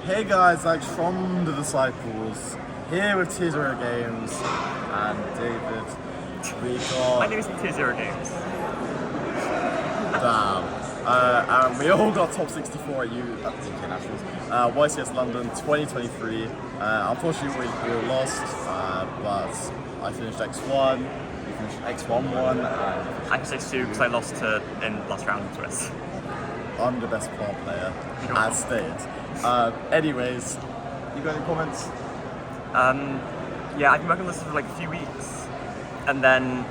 Hey guys, Alex from The Disciples, here with Tier Zero Games, and David, we got... My name is Tier Zero Games. Damn. And we all got top 64 at the UK Nationals, YCS London 2023. Unfortunately we all lost, but I finished X1, you finished X1-1, and... I'm 6-2 because I lost in last round to us. I'm the best pro player, as stated. Anyways, you got any comments? Yeah, I've been working on this for like a few weeks, and then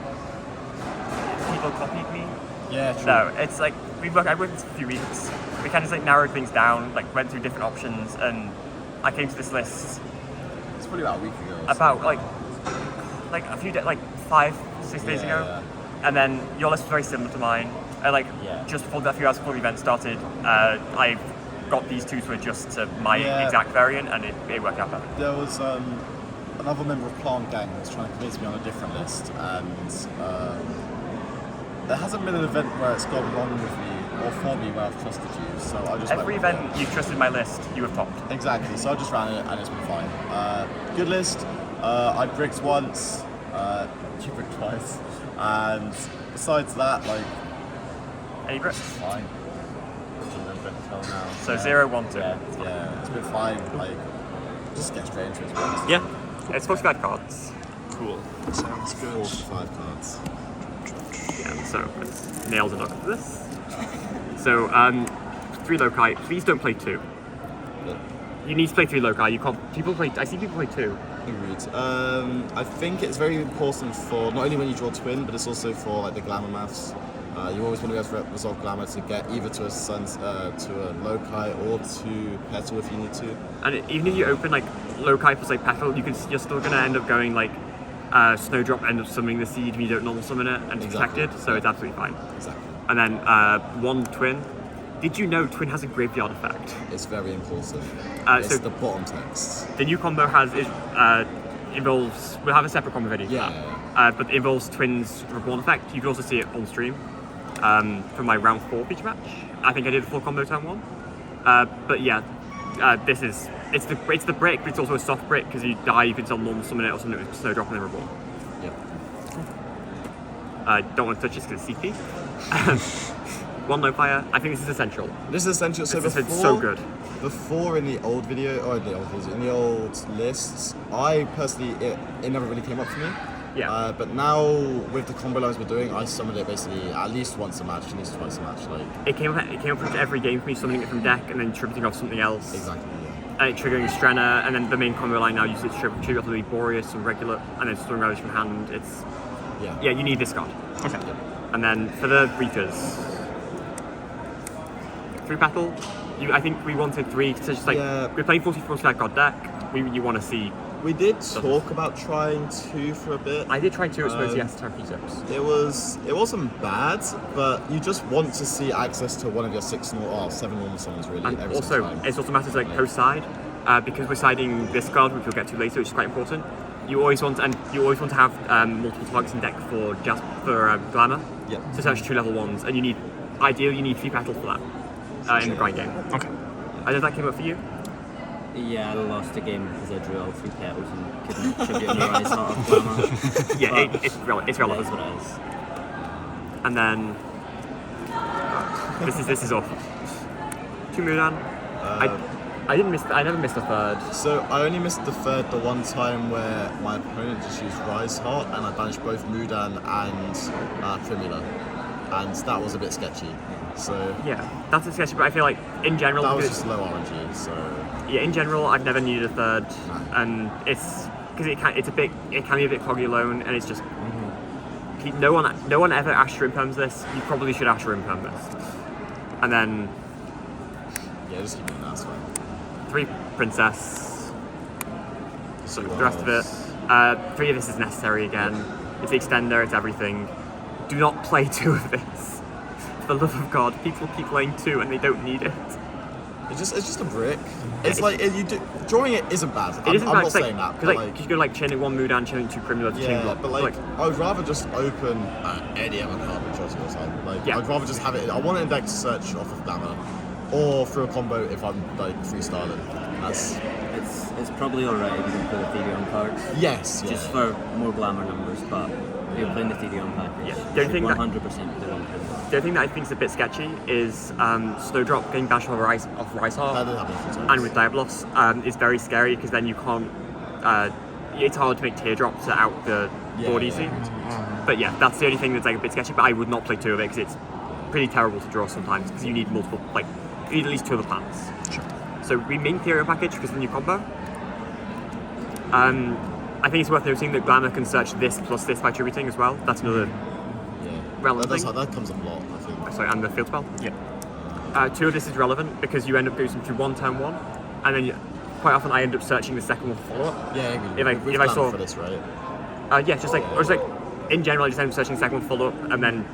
people copied me. Yeah, true. No, it's like I worked this for a few weeks. We kind of just like narrowed things down, like went through different options, and I came to this list. It's probably about a week ago. About like a few days, like 5-6 days ago, and then your list was very similar to mine. Just before a few hours before the event started, I got these two to adjust to my exact variant, and it worked out better. There was another member of Plant Gang who was trying to convince me on a different list, and there hasn't been an event where it's gone wrong with me or for me where I've trusted you. So I just every event you've trusted my list, you have topped. Exactly. So I just ran it, and it's been fine. Good list. I bricked once, you bricked twice, and besides that, like. Any bricks? Fine. So 0, 1, 2. Yeah, it's been fine. Like, just get straight into it. Yeah, it's 45 cards. Cool. Sounds good. 45 cards. Yeah, so it's nails and look at this. So 3 loci. Please don't play 2. Yeah. You need to play 3 loci. You can't. People play. I see people play 2. Agreed. I think it's very important for not only when you draw twin, but it's also for like the glamour maths. You always want to be able to resolve glamour to get either to a loci or to petal if you need to. And even if you open like loci plus like petal, you're still gonna end up going like snowdrop, end up summoning the seed, and you don't normal summon it, and it's protected, so it's absolutely fine. Exactly. And then 1 twin. Did you know twin has a graveyard effect? It's very important. It's so the bottom text. The new combo involves. We'll have a separate combo video for that. But it involves twins reborn effect. You can also see it on stream. For my round 4 feature match. I think I did a full combo turn 1. But yeah, it's the brick, but it's also a soft brick because you die, you can still normal summon it or summon it with snowdrop and then reborn. Yep. Don't want to touch this because it's CP. 1 no fire. I think this is essential. This is essential. So it's so good. Before in the old video, in the old lists, I personally it never really came up for me. Yeah. But now with the combo lines we're doing, I summoned it basically at least once a match, Like it came up for every game for me, summoning it from deck and then tributing off something else. Exactly. Yeah. And it triggering Strenna, and then the main combo line now uses trigger off the Boreas and regular, and then Storm Ravage from hand. It's you need this card. Okay. Yep. And then for the Reapers, 3 petal. I think we wanted 3 to just like we're playing 45 card deck. You want to see. We did talk about trying 2 for a bit. I did try 2 at Spurs, yes, Terraphysics. It wasn't bad, but you just want to see access to one of your 7 normal summons really. And every also, time. it also matters like post side, because we're siding this card, which we'll get to later, which is quite important. You always want to have multiple targets in deck for glamour. Yeah. To search 2 level 1s, and ideally you need 3 petals for that in the grind game. Okay. I know that came up for you. Yeah, I lost a game because I drew all 3 petals and couldn't tribute my eyes out of glamour. Yeah, it's relevant. It is what it is. And then this is awful. 2 Mudan. I never missed a 3rd. So I only missed the 3rd the one time where my opponent just used Rise Heart and I banished both Mudan and Primula, and that was a bit sketchy. So yeah, that's a sketchy, but I feel like in general that was just low RNG. So yeah, in general I've never needed a 3rd, and it's because it can be a bit cloggy alone, and it's just no one ever Asher Imperms this. You probably should Asher Imperm this, and then just keep doing that. That's fine. 3 Princess. So The rest of it, 3 of this is necessary again. It's the extender, it's everything. Do not play 2 of this. For the love of God, people keep playing 2 and they don't need it. It's just a brick. It's like drawing it isn't bad. It isn't I'm bad, not saying that. Because you go like chaining 1 Mudan, chaining 2 Primula to chain block. But like I would rather just open any other card with Joseph side. I'd rather just have it. I want it in deck to search off of glamour. or through a combo if I'm like freestyling. That's It's probably alright if you can put Ethereum cards. yes, yeah. Just for more glamour numbers, but if you're playing the Ethereum package, Yeah. you The only should thing 100% put it on Kindle. The other thing that I think is a bit sketchy is Snowdrop getting bashed off Rysar That did happen a few times. and with Diabolos is very scary because then you can't. It's hard to make teardrops out the board easy. But yeah, that's the only thing that's like a bit sketchy. But I would not play two of it because it's pretty terrible to draw sometimes because you need multiple, like you need at least two of the plants. Sure. So we main Ethereum package because of the new combo. I think it's worth noting that Glamour can search this plus this by tributing as well. That's another relevant thing. That comes up a lot, I think. Sorry, and the field spell. Yeah. Two of this is relevant because you end up boosting through one turn one, and then quite often I end up searching the second one for follow up. Yeah, If I saw for this, right? yeah, just like or just like in general, I just end up searching the second one for follow up, and then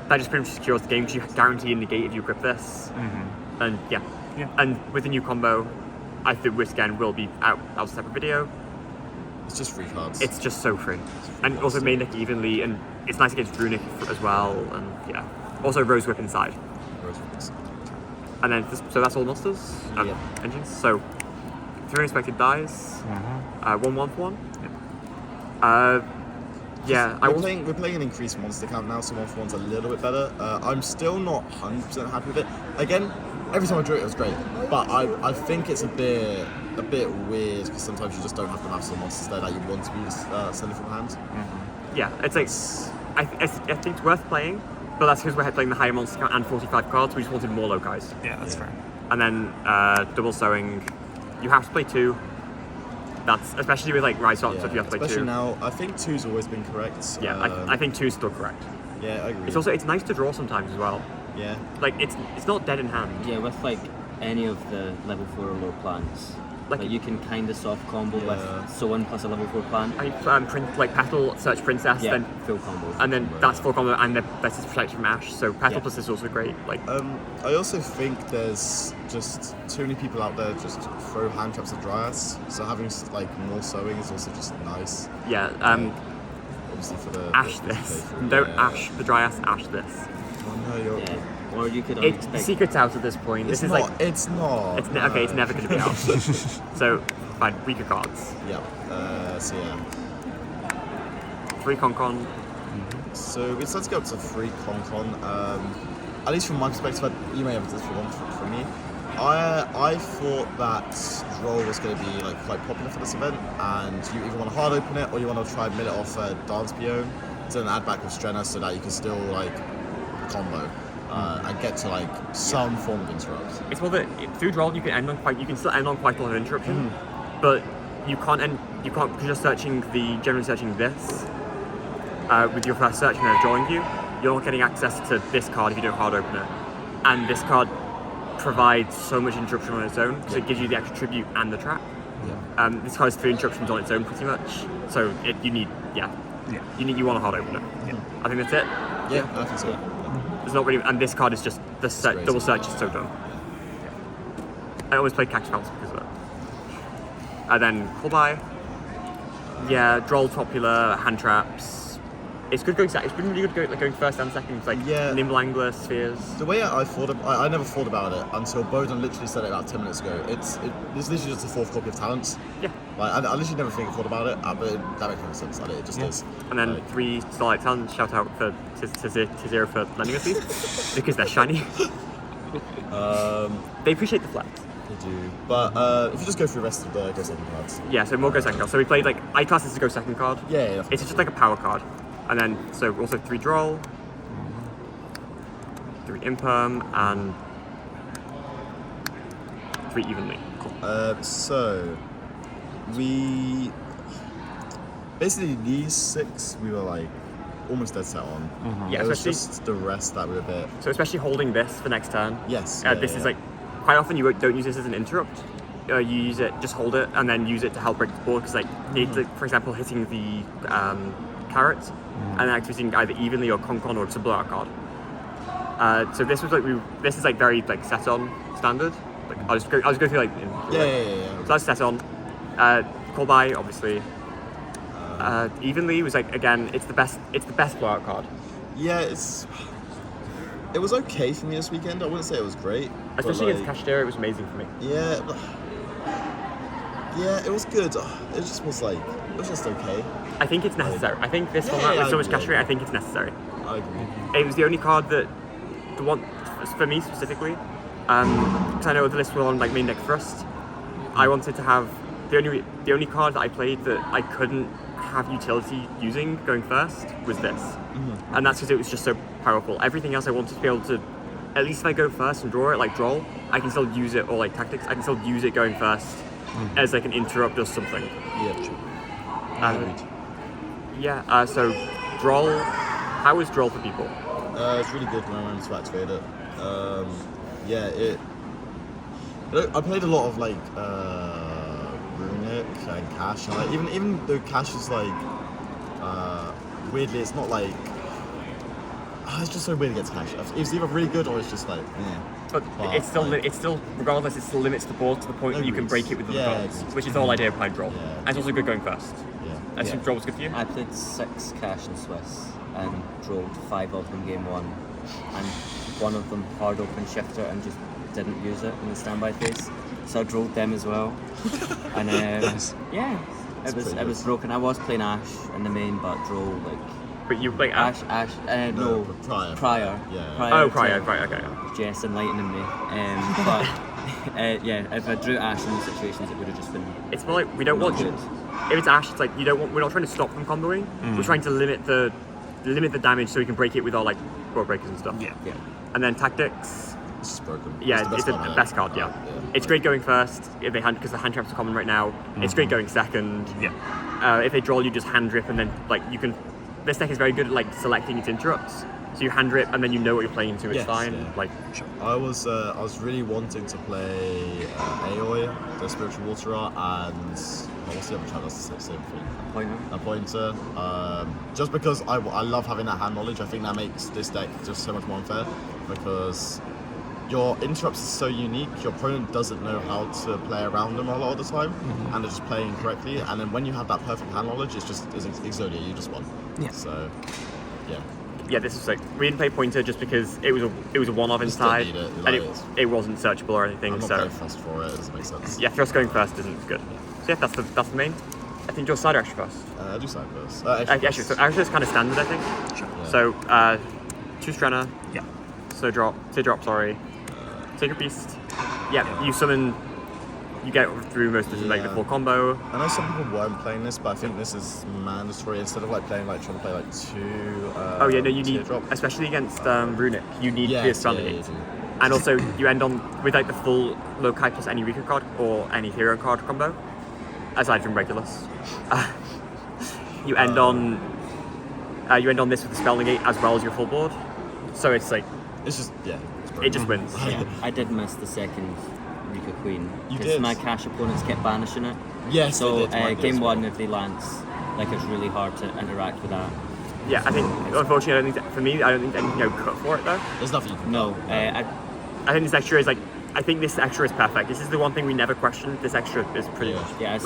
that just pretty much secures the game because you guarantee a negate if you equip this. And yeah, and with the new combo, I think Whisk again will be out as a separate video. It's just free cards. It's just so free, and also main deck evenly, and it's nice against Runic as well, and yeah, also Rose Whip inside. And then, so that's all monsters, engines. So, 3 unexpected dies, 1/1 for 1. Yeah, We're playing an increased monster count now, so 1 for 1's a little bit better. I'm still not 100% happy with it. Again, every time I drew it, it was great, but I think it's a bit weird because sometimes you just don't have the maps of monsters there that you want to be sending from hand. Yeah, it's like I think it's worth playing, but that's because we're playing the higher monster count and 45 cards. We just wanted more low guys. Yeah, that's fair. And then double sewing, you have to play 2. That's especially with like Rise stuff. You have to play 2. Especially now, I think 2's always been correct. Yeah, I think 2 is still correct. Yeah, I agree. It's nice to draw sometimes as well. Yeah. Like it's not dead in hand. Yeah, with like any of the level 4 or lower plants, like you can kind of soft combo with Soin plus a level 4 plant. I like Petal, Search Princess, Yeah, then full combo. and then that's full combo, and that's protected from Ash. So Petal plus is also great. Like I also think there's just too many people out there just throw hand traps at Dryas, so having like more sewing is also just nice. yeah, Obviously for the Ash this. Don't Ash the Dryas. Ash this. Oh no, you're. Yeah. Or you could The unexpect. secret's out at this point. It's This is not. like It's not. it's okay. It's never going to be out. So fine, weaker cards. Yeah. So yeah. 3 Concon. So we decided to go up to 3 Concon. At least from my perspective, you may have this for one for me. I thought that Droll was going to be like quite popular for this event, and you either want to hard open it or you want to try mill it off Dance Peon to then add back with Strenna so that you can still like combo and get to like some form of interrupt. It's more that through Droll you can still end on quite a lot of interruption, but you can't because you're generally searching this with your first search and they're drawing you. You're not getting access to this card if you don't hard open it, and this card provides so much interruption on its own because it gives you the extra tribute and the trap. This card has 3 interruptions on its own pretty much, so you want to hard open it. I think that's it. Yeah, I think so. There's not really, and this card is just the double search is so dumb. I always play Cactus Bounce because of it. And then Call By. Yeah, Droll popular, hand traps. It's good going. It's been really good going first and second. It's like Nimble Angler, Spheres. The way I never thought about it until Bowden literally said it about 10 minutes ago. It's literally just a 4th copy of Talents. Yeah. Like I literally never thought about it, but that makes no sense. Like, it just is. And then 3 Starlight Talents. Shout out to Zero for lending us these because they're shiny. They appreciate the flex. They do. But if you just go through the rest of the Go Second cards. Yeah, so more Go Second cards. So we played like I-Class is a Go Second card. Yeah. It's just like a power card. And then, so also 3 Droll, 3 Imperm, and 3 Evenly. So we basically these 6 we were like almost dead set on. Yeah, it was especially just the rest that we were a bit. so especially holding this for next turn. Yes. This is like quite often you don't use this as an interrupt. You use it, just hold it, and then use it to help break the board. Because like, you need to, for example, hitting the carrot, and then activating either Evenly or Concon or to blow out card. So this is like very like set on standard. Like I'll just go through like. Yeah. So that's set on. Call By obviously. Evenly was like again it's the best blowout card. Yeah, it It was okay for me this weekend. I wouldn't say it was great. Especially against Cashdare, it was amazing for me. Yeah, it was good. It just was like, it was just okay. I think it's necessary. I think this format with so much Cashdare, I think it's necessary. I agree. It was the only card that, the one, for me specifically, because I know the list were on like main deck thrust, I wanted to have, the only card that I played that I couldn't have utility using going first was this. And that's because it was just so powerful. Everything else I wanted to be able to, at least if I go first and draw it, like Droll, I can still use it, or like Tactics, I can still use it going first as like an interrupt or something. So Droll, how is Droll for people? It's really good when I remember to activate it. I played a lot of like Runic and Cash, and like even though Cash is like weirdly, it's not like it's just so weird against Cash. It's either really good or it's just like But it's still regardless, it still limits the board to the point that you can break it with the cards, which is the whole idea behind Droll. And it's also good going first. I assume Droll was good for you? I played 6 Cash and Swiss and drolled 5 of them game 1, and one of them hard open shifter and just didn't use it in the standby phase. So I drolled them as well. And it was broken. I was playing Ash in the main, but Droll like. But you play Ash? No, Prior. Prior, right, okay. Jess enlightening me. But if I drew Ash in these situations, it would have just been. It's more like we don't want it. If it's Ash, it's like we're not trying to stop them comboing. We're trying to limit the damage so we can break it with our like board breakers and stuff. Yeah. And then Tactics. It's just broken. Yeah, it's the best card. Yeah. It's great going first if they because the hand traps are common right now. It's great going second. Yeah. If they draw, you just hand drip, and then like you can. This deck is very good at like selecting its interrupts. So you hand drip, and then you know what you're playing to. It's fine. Yeah. Like. I was really wanting to play Aoi, the Spiritual Waterer, and what's the other card? That's the same thing. A pointer. Just because I love having that hand knowledge. I think that makes this deck just so much more unfair because your interrupts are so unique. Your opponent doesn't know how to play around them a lot of the time, and they're just playing incorrectly. And then when you have that perfect hand knowledge, it's Exodia. You just won. Yeah. So, yeah. Yeah, this is like we didn't play pointer just because it was a one-off inside, and it wasn't searchable or anything. I'm not playing thrust for it. It doesn't make sense. Yeah, thrust going first isn't good. So yeah, that's the main. I think you're side or extra first. I do side first. Actually, so extra is kind of standard, I think. Sure. Yeah. So 2 Strenna. Yeah. So drop. Sorry. Sacred Beast. Yeah. You summon. You get through most of like the full combo. I know some people weren't playing this, but I think this is mandatory instead of like trying to play like 2. You need, especially against Runic, you need the strategy. Yeah, and also you end on with like the full Lokai plus any RIKKA card or any hero card combo, aside from Regulus. You end on this with the spell negate as well as your full board. So it's like it's just it just wins. I did miss the second RIKKA Queen. You did. My Cash opponents kept banishing it. Yes. So game 1, if they lance, like it's really hard to interact with that. Yeah, I think unfortunately, I don't think anything I cut for it though. There's nothing you can No, I think this extra is like. I think this extra is perfect. This is the one thing we never questioned. This extra is pretty good. Yeah, I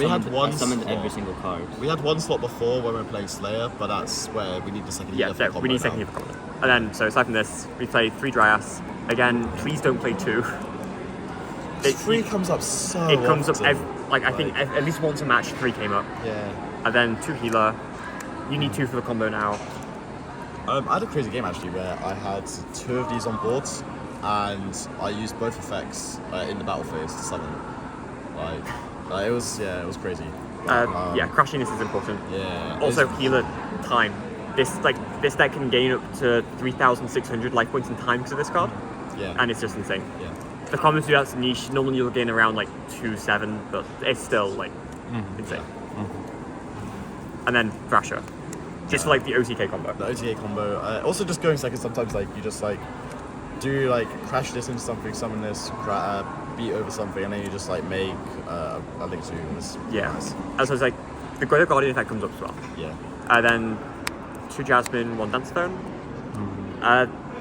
summoned every single card. We had one slot before when we were playing Slayer, but that's where we need the second healer for combo. We need second healer for combo. And then, so aside from this, we play 3 Dryas. Again, please don't play 2. 3 comes up so It comes often. up, I think at least once a match, 3 came up. Yeah. And then 2 healer. You need 2 for the combo now. I had a crazy game actually where I had 2 of these on boards, and I used both effects in the battle phase to summon. It was crazy. Crashiness is important. Yeah. Also healer time. This deck can gain up to 3,600 life points in time to this card. Yeah. And it's just insane. Yeah. The common through that's niche. Normally you'll gain around like 2-7, but it's still like insane. And then Thrasher. Just for like the OTK combo. The OTK combo. Also just going second sometimes like you just like do like crash this into something, summon this, beat over something, and then you just like make a link to this. Yeah. Nice. And so it's like the Greater Guardian effect comes up as well. Yeah. Then 2 Jasmine, 1 Dancephone.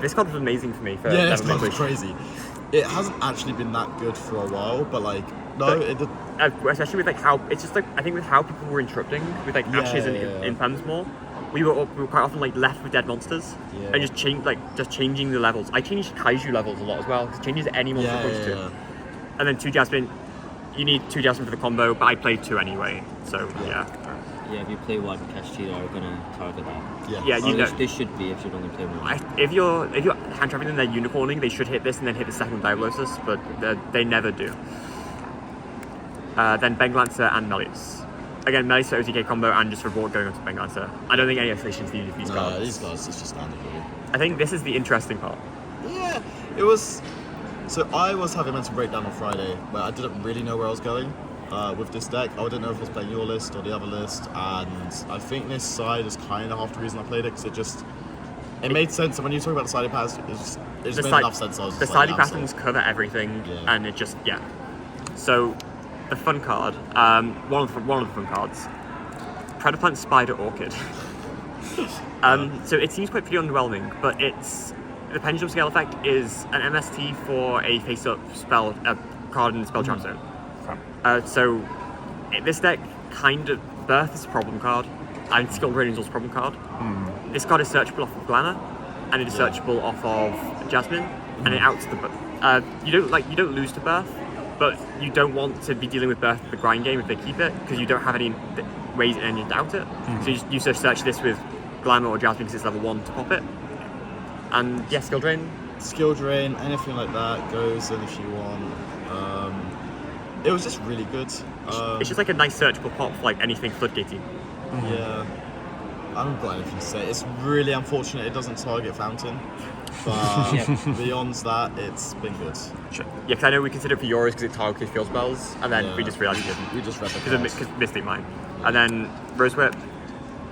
This card was amazing for me for this card was crazy. It hasn't actually been that good for a while, but like it did. Especially with like how it's just like I think with how people were interrupting with like Ashes and Infams more. we were quite often like left with dead monsters Yeah. and just changing the levels. I changed Kaiju levels a lot as well. It changes any monster approach to. And then 2 Jasmine. You need 2 Jasmine for the combo, but I played 2 anyway. So yeah. Yeah, if you play one, Kashira are gonna target that. Yeah, Or you know. they should be if you're only playing one. If you're hand trapping and they're unicorning, they should hit this and then hit the second Diablosis, but they never do. Then Benglancer and Melius. Again, Melius for OTK combo and just reward going on to Benglancer. I don't think any escalation's needed for these cards. These guys is just standard, really. I think this is the interesting part. Yeah, it was. So I was having a mental breakdown on Friday where I didn't really know where I was going with this deck. I didn't know if I was playing your list or the other list, and I think this side is kind of half the reason I played it because it made sense. And when you talk about the siding patterns, it just made enough sense. The siding patterns cover everything, and it just So the fun card, one of the fun cards, Predaplant Spider Orchid. So it seems quite pretty underwhelming, but the Pendulum Scale effect is an MST for a face-up spell card in the spell trap zone. So this deck kind of Birth is a problem card, and Skill Drain is also a problem card. This card is searchable off of Glamour, and it is searchable off of Jasmine, and it outs the you don't lose to Birth, but you don't want to be dealing with Birth in the grind game if they keep it, because you don't have any ways in engine to out it. So you just search this with Glamour or Jasmine because it's level 1 to pop it. And yeah, Skill Drain. Skill Drain, anything like that goes in if you want. It was just really good. It's just like a nice searchable pop for like anything Floodgatey. Yeah. I haven't got anything to say. It's really unfortunate it doesn't target Fountain. But beyond that, it's been good. Sure. Yeah, because I know we considered for yours because it targeted field spells, and then we just realised we didn't. We just read the because Mystic Mine. And then Rose Whip,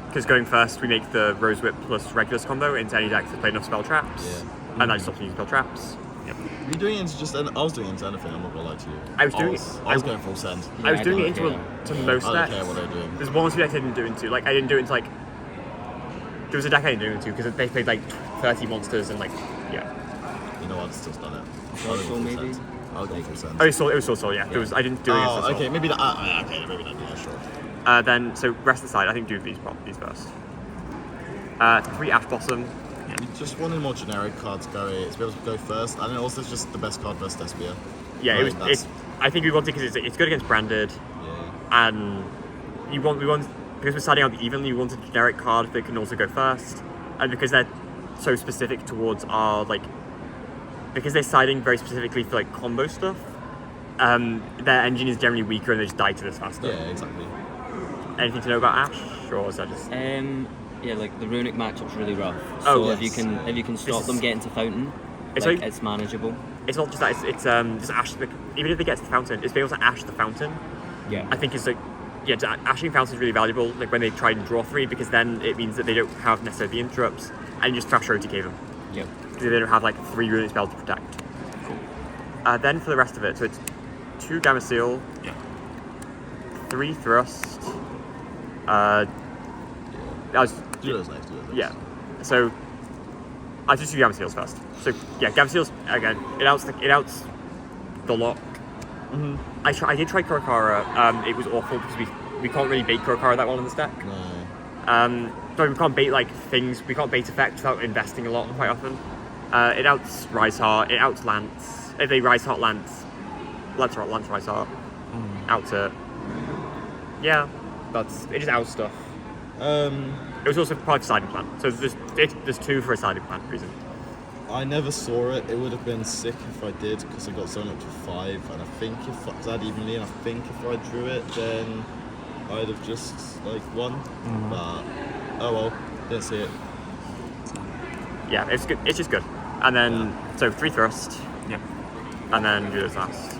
because going first, we make the Rose Whip plus Regulus combo into any deck that play enough spell traps. And I just stopped using spell traps. Were you doing it into I was doing it into anything, I'm not gonna lie to you. I was going full send. I was doing it into most I decks. don't care what they're doing. There's one or two decks I didn't do it into. Like, I didn't do it into, like... There was a deck I didn't do it into because they played, like, 30 monsters and, like, You know what, I've still done it. Soul, maybe? I was going full send. Oh, it was Soul, yeah. There was, I didn't do it into Soul. Okay, maybe that. Okay, maybe that, yeah, sure. Then, so rest of the side, I think do these first. 3 Ash Blossom. You just wanted more generic cards to be able to go first, and it also is just the best card versus Despia. Yeah, I think we wanted because it's good against branded, and we want because we're starting out evenly. We wanted a generic card that can also go first, and because they're so specific towards our because they're siding very specifically for like combo stuff. Their engine is generally weaker, and they just die to this faster. Yeah, exactly. Anything to know about Ash, or is that just? Yeah, like the runic matchup's really rough. Oh, so yes. if you can stop them getting to Fountain, it's manageable. It's not just that. It's just Ash. Like, even if they get to the Fountain, it's being able to Ash the Fountain. Yeah. I think it's like ashing Fountain is really valuable. Like when they try and draw 3, because then it means that they don't have necessarily the interrupts, and you just thrash OTK them. Yep. Because they don't have like 3 runic spells to protect. Cool. Then for the rest of it, so it's 2 Gamma Seal. 3 Thrust. Do those next. Yeah. So I'll just do Gamma Seals first. So yeah, Gamma Seals again. It outs the lock. I did try Korokara. It was awful because we can't really bait Korokara that well in this deck. No. So we can't bait like things. We can't bait effects without investing a lot quite often. It outs Rise Heart. It outs Lance. If they Rise Heart Lance Rise Heart. Outs it. Yeah, it just outs stuff. It was also part of siding plan, so there's 2 for a siding plan reason. I never saw it. It would have been sick if I did, because I got zone up to 5, and I think if I had evenly, and I think if I drew it, then I'd have just like won. But oh well, didn't see it. Yeah, it's good. It's just good. And then so 3 Thrust. Yeah. And then do this last.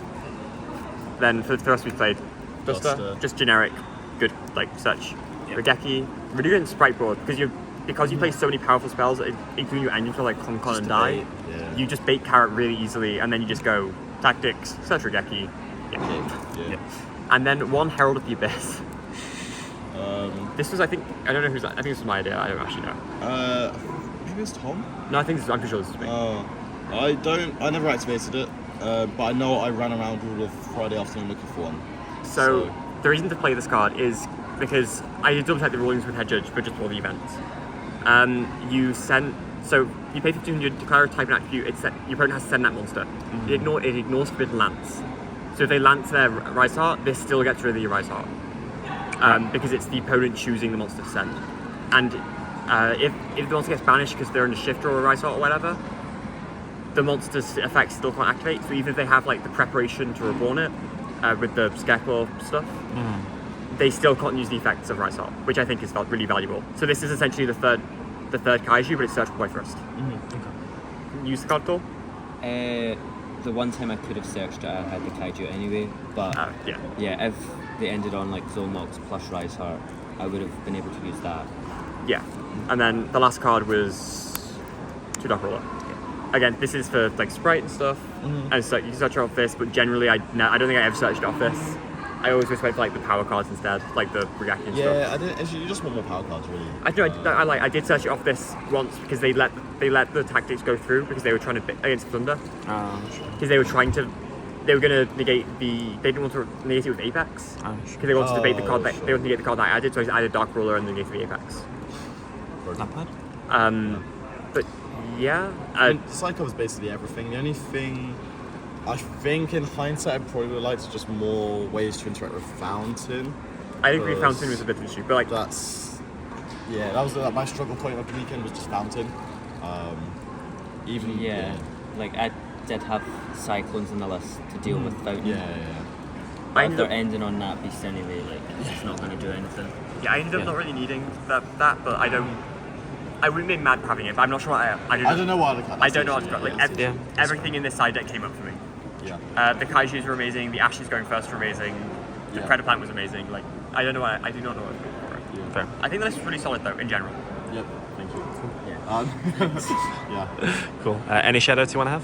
Then for the Thrust we played Duster, just generic, good like search. Regeki, really good in Sprite Board because you play so many powerful spells, including your engine for like Concon and Die. You just bait Carrot really easily, and then you just go Tactics, search Regeki. And then 1 Herald of the Abyss. This was I think this was my idea. I don't actually know. Maybe it's Tom. No, I'm pretty sure this is me. I never activated it, but I know I ran around all of Friday afternoon looking for one. So the reason to play this card is because I did double check the rulings with head judge, but just before the event. So you pay 1,500 to declare a type and attribute. Your opponent has to send that monster. It ignores forbidden lance. So if they lance their Rise Heart, this still gets rid of your Rise Heart. Because it's the opponent choosing the monster to send. And if the monster gets banished because they're in a shifter or a Rise Heart or whatever, the monster's effect still can't activate. So even if they have like the preparation to reborn it with the Scarecrow stuff, they still can't use the effects of Rise Heart, which I think is really valuable. So this is essentially the third Kaiju, but it's searchable by first. Use the card tool? The one time I could have searched it, I had the Kaiju anyway, but yeah, if they ended on like Zone Nox plus Rise Heart, I would have been able to use that. Yeah, and then the last card was 2 Dark Ruler. Again, this is for like Sprite and stuff, and so you can search it off this, but generally I don't think I ever searched it off this. I always just went for like the power cards instead, like the Rigaki and stuff. Yeah, I didn't. You just want more power cards, really. I did search it off this once because they let the tactics go through because they were trying to against Thunder. Because they were going to negate they didn't want to negate it with Apex. Because they wanted to debate the card they wanted to negate the card that I added, so I added Dark Ruler and negated the Apex. Not bad. But yeah, Psycho was basically everything. The only thing I think in hindsight I probably would have liked just more ways to interact with Fountain. I agree Fountain was a bit of an issue, but like that was my struggle point of the weekend was just Fountain. Like I did have Cyclones on the list to deal with Fountain. But if they're ending on that beast anyway, like it's not going to do anything. Yeah, I ended up not really needing that, but I wouldn't be mad for having it, but I'm not sure I don't know what I don't know what to cut. Everything in this side deck came up for me. Yeah. The Kaijus were amazing, the Ashes going first were amazing, the Predaplant was amazing. Like I do not know what I was going for it. Yeah. Fair. I think the list is pretty solid though, in general. Yep, thank you. Yeah. Cool. Any shout-outs you want to have?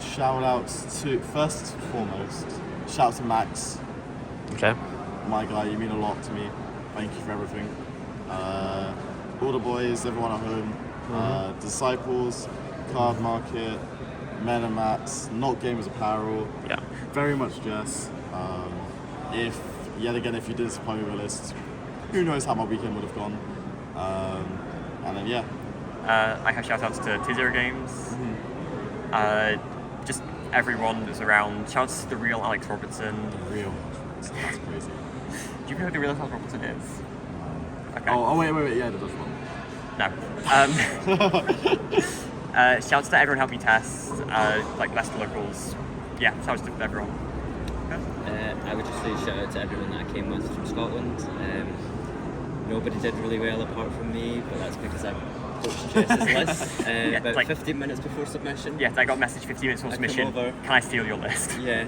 Shout outs to, first and foremost, shout out to Max. Okay. My guy, you mean a lot to me. Thank you for everything. All the boys, everyone at home, Disciples, Card Market, Menamax, Not Gamers Apparel. Yeah. Very much Jess. If you did disappoint me with a list, who knows how my weekend would have gone. And then I have shout outs to T0 Games. Just everyone that's around. Shout outs to the real Alex Robertson. The real. That's crazy. Do you know who the real Alex Robertson is? Okay. Oh wait, yeah, the Dutch one. No. Shouts to everyone helping test, like Leicester locals. Yeah, shouts to everyone. I would just say shout out to everyone that I came with from Scotland. Nobody did really well apart from me, but that's because I coached Jess's list about 15 minutes before submission. Yes, I got a message 15 minutes before submission. Can I steal your list? Yeah.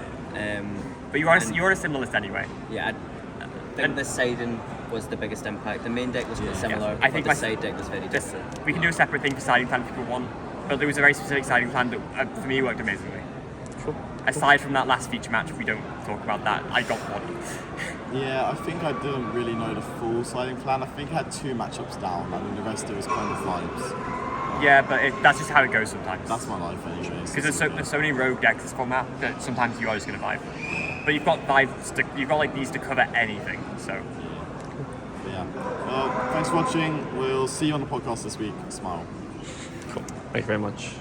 But you're on a similar list anyway. Yeah, I think the siding was the biggest impact. The main deck was quite similar, I think but the side deck was very different. We can do a separate thing for siding plan if people want, but there was a very specific siding plan that for me worked amazingly. Cool. Aside from that last feature match, if we don't talk about that, I got one. Yeah, I think I didn't really know the full siding plan. I think I had 2 matchups down, and then the rest it was kind of vibes. Yeah, but that's just how it goes sometimes. That's my life, anyways. Because there's so many rogue decks this format that sometimes you are just going to vibe. But you've got like these to cover anything. So. Yeah. Well, thanks for watching. We'll see you on the podcast this week. Smile. Cool. Thank you very much.